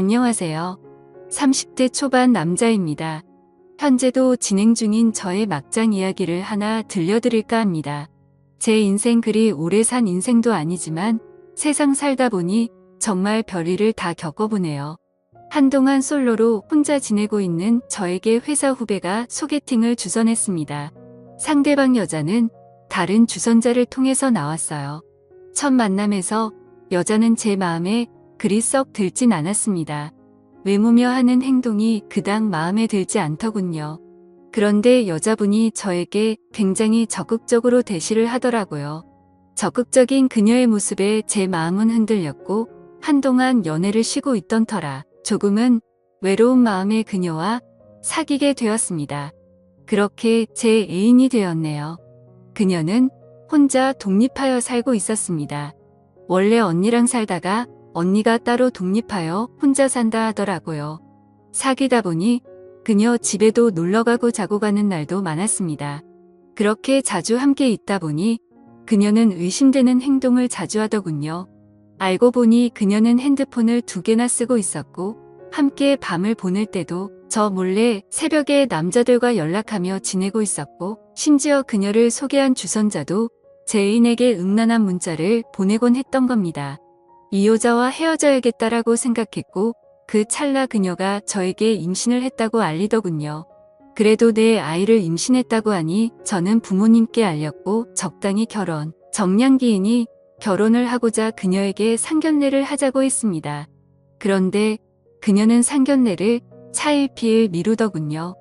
안녕하세요. 30대 초반 남자입니다. 현재도 진행 중인 저의 막장 이야기를 하나 들려드릴까 합니다. 제 인생 그리 오래 산 인생도 아니지만 세상 살다 보니 정말 별일을 다 겪어보네요. 한동안 솔로로 혼자 지내고 있는 저에게 회사 후배가 소개팅을 주선했습니다. 상대방 여자는 다른 주선자를 통해서 나왔어요. 첫 만남에서 여자는 제 마음에 그리 썩 들진 않았습니다. 외모며 하는 행동이 그닥 마음에 들지 않더군요. 그런데 여자분이 저에게 굉장히 적극적으로 대시를 하더라고요. 적극적인 그녀의 모습에 제 마음은 흔들렸고 한동안 연애를 쉬고 있던 터라 조금은 외로운 마음의 그녀와 사귀게 되었습니다. 그렇게 제 애인이 되었네요. 그녀는 혼자 독립하여 살고 있었습니다. 원래 언니랑 살다가 언니가 따로 독립하여 혼자 산다 하더라고요. 사귀다 보니 그녀 집에도 놀러가고 자고 가는 날도 많았습니다. 그렇게 자주 함께 있다 보니 그녀는 의심되는 행동을 자주 하더군요. 알고 보니 그녀는 핸드폰을 2개나 쓰고 있었고 함께 밤을 보낼 때도 저 몰래 새벽에 남자들과 연락하며 지내고 있었고 심지어 그녀를 소개한 주선자도 제 애인에게 음란한 문자를 보내곤 했던 겁니다. 이 여자와 헤어져야겠다라고 생각했고 그 찰나 그녀가 저에게 임신을 했다고 알리더군요. 그래도 내 아이를 임신했다고 하니 저는 부모님께 알렸고 적당히 결혼, 정년기이니 결혼을 하고자 그녀에게 상견례를 하자고 했습니다. 그런데 그녀는 상견례를 차일피일 미루더군요.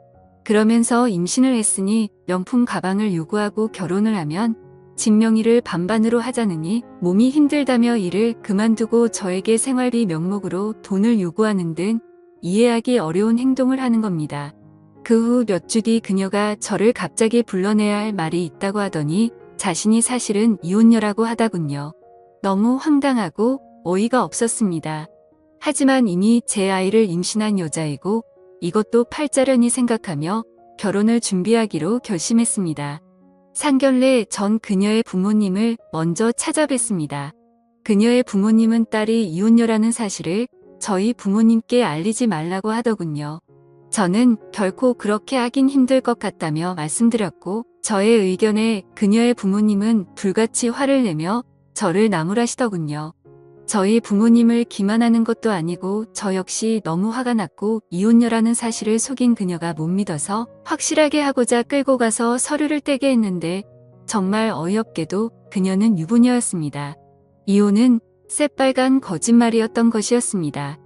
그러면서 임신을 했으니 명품 가방을 요구하고 결혼을 하면 진명의를 반반으로 하자느니 몸이 힘들다며 일을 그만두고 저에게 생활비 명목으로 돈을 요구하는 등 이해하기 어려운 행동을 하는 겁니다. 그 후 몇 주 뒤 그녀가 저를 갑자기 불러내야 할 말이 있다고 하더니 자신이 사실은 이혼녀라고 하다군요. 너무 황당하고 어이가 없었습니다. 하지만 이미 제 아이를 임신한 여자이고 이것도 팔자련이 생각하며 결혼을 준비하기로 결심했습니다. 상견례 전 그녀의 부모님을 먼저 찾아뵀습니다. 그녀의 부모님은 딸이 이혼녀라는 사실을 저희 부모님께 알리지 말라고 하더군요. 저는 결코 그렇게 하긴 힘들 것 같다며 말씀드렸고 저의 의견에 그녀의 부모님은 불같이 화를 내며 저를 나무라시더군요. 저희 부모님을 기만하는 것도 아니고 저 역시 너무 화가 났고 이혼녀라는 사실을 속인 그녀가 못 믿어서 확실하게 하고자 끌고 가서 서류를 떼게 했는데 정말 어이없게도 그녀는 유부녀였습니다. 이혼은 새빨간 거짓말이었던 것이었습니다.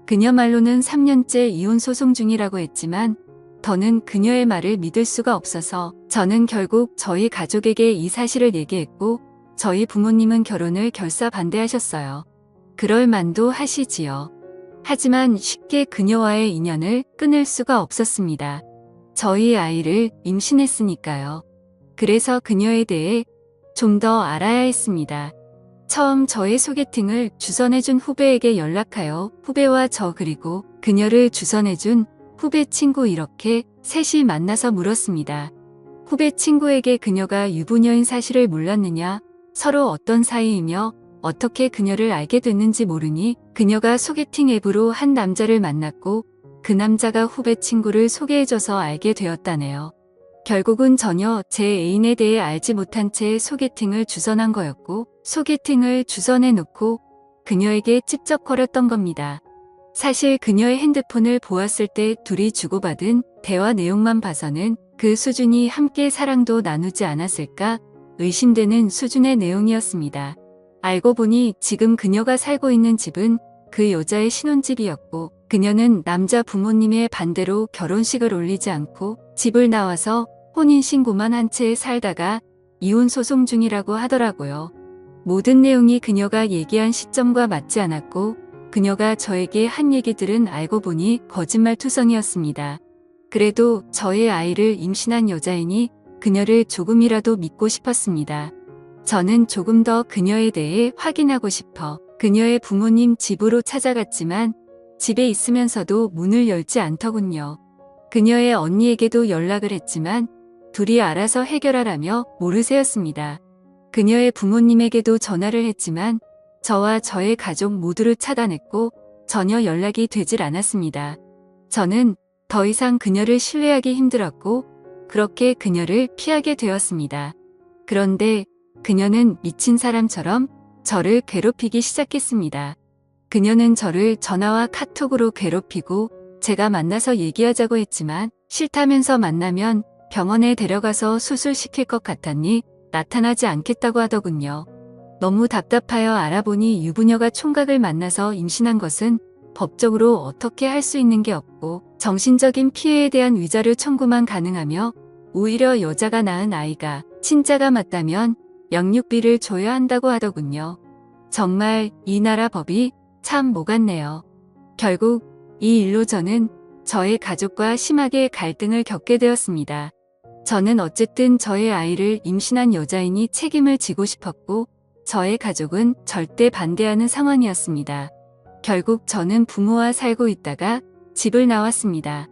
그녀 말로는 3년째 이혼 소송 중이라고 했지만 더는 그녀의 말을 믿을 수가 없어서 저는 결국 저희 가족에게 이 사실을 얘기했고 저희 부모님은 결혼을 결사 반대하셨어요. 그럴 만도 하시지요. 하지만 쉽게 그녀와의 인연을 끊을 수가 없었습니다. 저희 아이를 임신했으니까요. 그래서 그녀에 대해 좀 더 알아야 했습니다. 처음 저의 소개팅을 주선해준 후배에게 연락하여 후배와 저 그리고 그녀를 주선해준 후배 친구 이렇게 셋이 만나서 물었습니다. 후배 친구에게 그녀가 유부녀인 사실을 몰랐느냐, 서로 어떤 사이이며 어떻게 그녀를 알게 됐는지 모르니 그녀가 소개팅 앱으로 한 남자를 만났고 그 남자가 후배 친구를 소개해줘서 알게 되었다네요. 결국은 전혀 제 애인에 대해 알지 못한 채 소개팅을 주선한 거였고 소개팅을 주선해 놓고 그녀에게 찝쩍거렸던 겁니다. 사실 그녀의 핸드폰을 보았을 때 둘이 주고받은 대화 내용만 봐서는 그 수준이 함께 사랑도 나누지 않았을까 의심되는 수준의 내용이었습니다. 알고 보니 지금 그녀가 살고 있는 집은 그 여자의 신혼집이었고 그녀는 남자 부모님의 반대로 결혼식을 올리지 않고 집을 나와서 혼인신고만 한 채 살다가 이혼 소송 중이라고 하더라고요. 모든 내용이 그녀가 얘기한 시점과 맞지 않았고 그녀가 저에게 한 얘기들은 알고 보니 거짓말투성이었습니다. 그래도 저의 아이를 임신한 여자이니 그녀를 조금이라도 믿고 싶었습니다. 저는 조금 더 그녀에 대해 확인하고 싶어 그녀의 부모님 집으로 찾아갔지만 집에 있으면서도 문을 열지 않더군요. 그녀의 언니에게도 연락을 했지만 둘이 알아서 해결하라며 모르쇠였습니다. 그녀의 부모님에게도 전화를 했지만 저와 저의 가족 모두를 차단했고 전혀 연락이 되질 않았습니다. 저는 더 이상 그녀를 신뢰하기 힘들었고 그렇게 그녀를 피하게 되었습니다. 그런데 그녀는 미친 사람처럼 저를 괴롭히기 시작했습니다. 그녀는 저를 전화와 카톡으로 괴롭히고 제가 만나서 얘기하자고 했지만 싫다면서 만나면 병원에 데려가서 수술시킬 것 같았니 나타나지 않겠다고 하더군요. 너무 답답하여 알아보니 유부녀가 총각을 만나서 임신한 것은 법적으로 어떻게 할 수 있는 게 없고 정신적인 피해에 대한 위자료 청구만 가능하며 오히려 여자가 낳은 아이가 친자가 맞다면 양육비를 줘야 한다고 하더군요. 정말 이 나라 법이 참 모같네요. 결국 이 일로 저는 저의 가족과 심하게 갈등을 겪게 되었습니다. 저는 어쨌든 저의 아이를 임신한 여자이니 책임을 지고 싶었고 저의 가족은 절대 반대하는 상황이었습니다. 결국 저는 부모와 살고 있다가 집을 나왔습니다.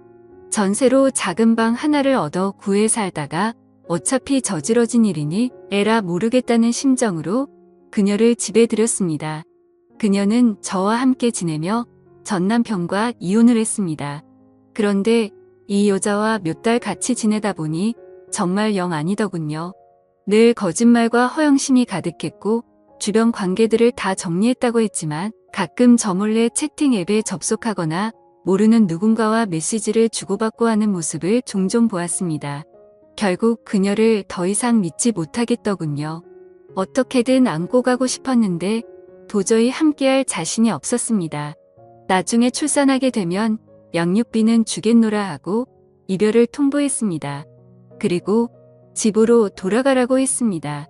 전세로 작은 방 하나를 얻어 구해 살다가 어차피 저지러진 일이니 에라 모르겠다는 심정으로 그녀를 집에 들였습니다. 그녀는 저와 함께 지내며 전 남편과 이혼을 했습니다. 그런데 이 여자와 몇 달 같이 지내다 보니 정말 영 아니더군요. 늘 거짓말과 허영심이 가득했고 주변 관계들을 다 정리했다고 했지만 가끔 저 몰래 채팅 앱에 접속하거나 모르는 누군가와 메시지를 주고받고 하는 모습을 종종 보았습니다. 결국 그녀를 더 이상 믿지 못하겠더군요. 어떻게든 안고 가고 싶었는데 도저히 함께할 자신이 없었습니다. 나중에 출산하게 되면 양육비는 주겠노라 하고 이별을 통보했습니다. 그리고 집으로 돌아가라고 했습니다.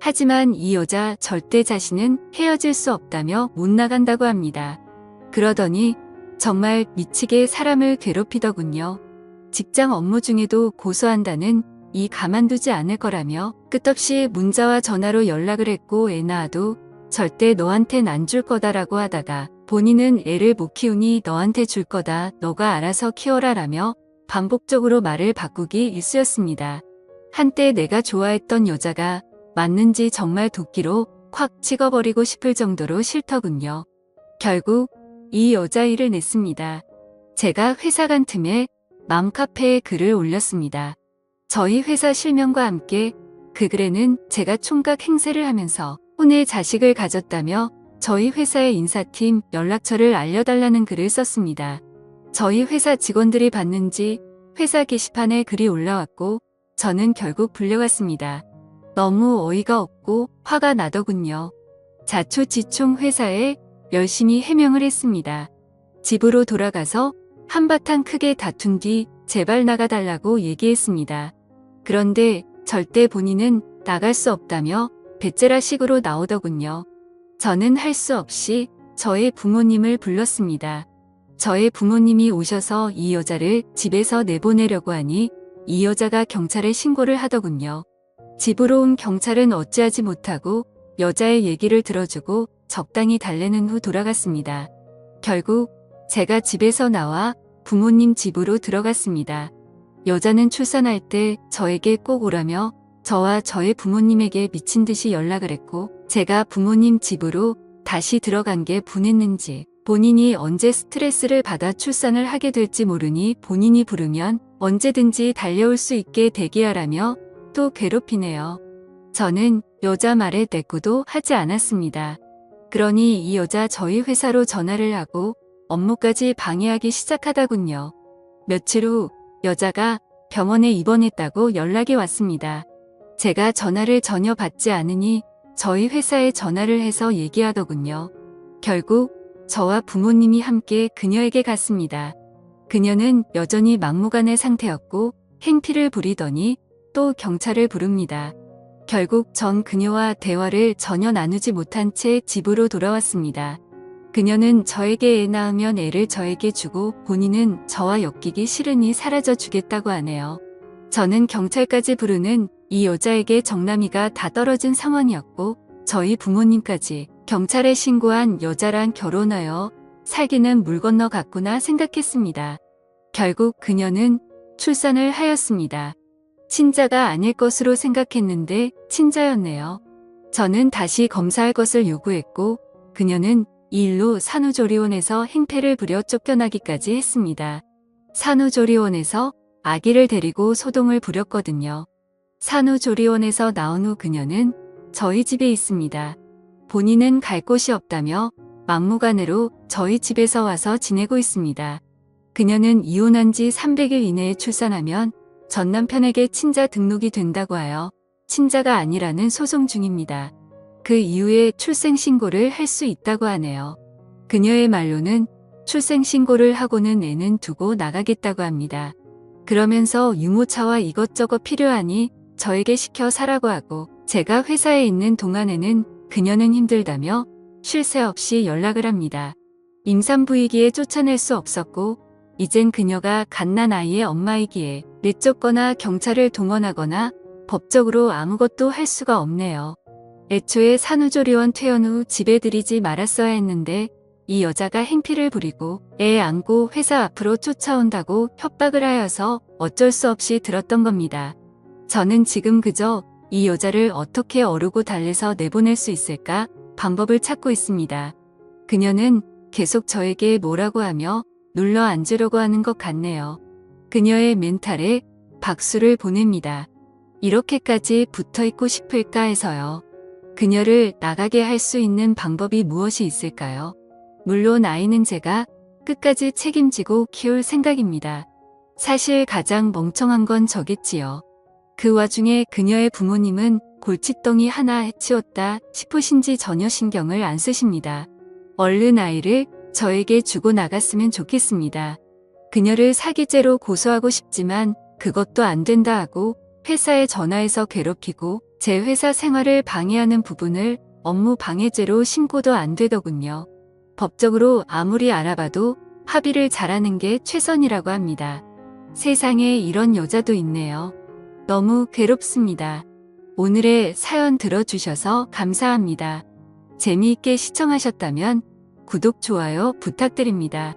하지만 이 여자 절대 자신은 헤어질 수 없다며 못 나간다고 합니다. 그러더니 정말 미치게 사람을 괴롭히더군요. 직장 업무 중에도 고소한다는 이 가만두지 않을 거라며 끝없이 문자와 전화로 연락을 했고 애 낳아도 절대 너한텐 안 줄 거다라고 하다가 본인은 애를 못 키우니 너한테 줄 거다 너가 알아서 키워라 라며 반복적으로 말을 바꾸기 일쑤였습니다. 한때 내가 좋아했던 여자가 맞는지 정말 도끼로 콱 찍어버리고 싶을 정도로 싫더군요. 결국 이 여자 일을 냈습니다. 제가 회사 간 틈에 맘카페에 글을 올렸습니다. 저희 회사 실명과 함께 그 글에는 제가 총각 행세를 하면서 혼의 자식을 가졌다며 저희 회사의 인사팀 연락처를 알려달라는 글을 썼습니다. 저희 회사 직원들이 봤는지 회사 게시판에 글이 올라왔고 저는 결국 불려갔습니다. 너무 어이가 없고 화가 나더군요. 자초지총 회사에 열심히 해명을 했습니다. 집으로 돌아가서 한바탕 크게 다툰 뒤 제발 나가달라고 얘기했습니다. 그런데 절대 본인은 나갈 수 없다며 배째라식으로 나오더군요. 저는 할 수 없이 저의 부모님을 불렀습니다. 저의 부모님이 오셔서 이 여자를 집에서 내보내려고 하니 이 여자가 경찰에 신고를 하더군요. 집으로 온 경찰은 어찌하지 못하고 여자의 얘기를 들어주고 적당히 달래는 후 돌아갔습니다. 결국 제가 집에서 나와 부모님 집으로 들어갔습니다. 여자는 출산할 때 저에게 꼭 오라며 저와 저의 부모님에게 미친 듯이 연락을 했고 제가 부모님 집으로 다시 들어간 게 분했는지 본인이 언제 스트레스를 받아 출산을 하게 될지 모르니 본인이 부르면 언제든지 달려올 수 있게 대기하라며 또 괴롭히네요. 저는 여자 말에 대꾸도 하지 않았습니다. 그러니 이 여자 저희 회사로 전화를 하고 업무까지 방해하기 시작하더군요. 며칠 후 여자가 병원에 입원했다고 연락이 왔습니다. 제가 전화를 전혀 받지 않으니 저희 회사에 전화를 해서 얘기하더군요. 결국 저와 부모님이 함께 그녀에게 갔습니다. 그녀는 여전히 막무가내 상태였고 행피를 부리더니 또 경찰을 부릅니다. 결국 전 그녀와 대화를 전혀 나누지 못한 채 집으로 돌아왔습니다. 그녀는 저에게 애 낳으면 애를 저에게 주고 본인은 저와 엮이기 싫으니 사라져 주겠다고 하네요. 저는 경찰까지 부르는 이 여자에게 정남이가 다 떨어진 상황이었고 저희 부모님까지 경찰에 신고한 여자랑 결혼하여 살기는 물 건너 갔구나 생각했습니다. 결국 그녀는 출산을 하였습니다. 친자가 아닐 것으로 생각했는데 친자였네요. 저는 다시 검사할 것을 요구했고 그녀는 이 일로 산후조리원에서 행패를 부려 쫓겨나기까지 했습니다. 산후조리원에서 아기를 데리고 소동을 부렸거든요. 산후조리원에서 나온 후 그녀는 저희 집에 있습니다. 본인은 갈 곳이 없다며 막무가내로 저희 집에서 와서 지내고 있습니다. 그녀는 이혼한 지 300일 이내에 출산하면 전 남편에게 친자 등록이 된다고 하여 친자가 아니라는 소송 중입니다. 그 이후에 출생신고를 할 수 있다고 하네요. 그녀의 말로는 출생신고를 하고는 애는 두고 나가겠다고 합니다. 그러면서 유모차와 이것저것 필요하니 저에게 시켜 사라고 하고 제가 회사에 있는 동안에는 그녀는 힘들다며 쉴 새 없이 연락을 합니다. 임산부이기에 쫓아낼 수 없었고 이젠 그녀가 갓난 아이의 엄마이기에 내쫓거나 경찰을 동원하거나 법적으로 아무것도 할 수가 없네요. 애초에 산후조리원 퇴원 후 집에 들이지 말았어야 했는데 이 여자가 행피를 부리고 애 안고 회사 앞으로 쫓아온다고 협박을 하여서 어쩔 수 없이 들었던 겁니다. 저는 지금 그저 이 여자를 어떻게 어르고 달래서 내보낼 수 있을까 방법을 찾고 있습니다. 그녀는 계속 저에게 뭐라고 하며 눌러 앉으려고 하는 것 같네요. 그녀의 멘탈에 박수를 보냅니다. 이렇게까지 붙어있고 싶을까 해서요. 그녀를 나가게 할 수 있는 방법이 무엇이 있을까요? 물론 아이는 제가 끝까지 책임지고 키울 생각입니다. 사실 가장 멍청한 건 저겠지요. 그 와중에 그녀의 부모님은 골칫덩이 하나 해치웠다 싶으신지 전혀 신경을 안 쓰십니다. 얼른 아이를 저에게 주고 나갔으면 좋겠습니다. 그녀를 사기죄로 고소하고 싶지만 그것도 안 된다 하고 회사에 전화해서 괴롭히고 제 회사 생활을 방해하는 부분을 업무 방해죄로 신고도 안 되더군요. 법적으로 아무리 알아봐도 합의를 잘하는 게 최선이라고 합니다. 세상에 이런 여자도 있네요. 너무 괴롭습니다. 오늘의 사연 들어주셔서 감사합니다. 재미있게 시청하셨다면 구독, 좋아요 부탁드립니다.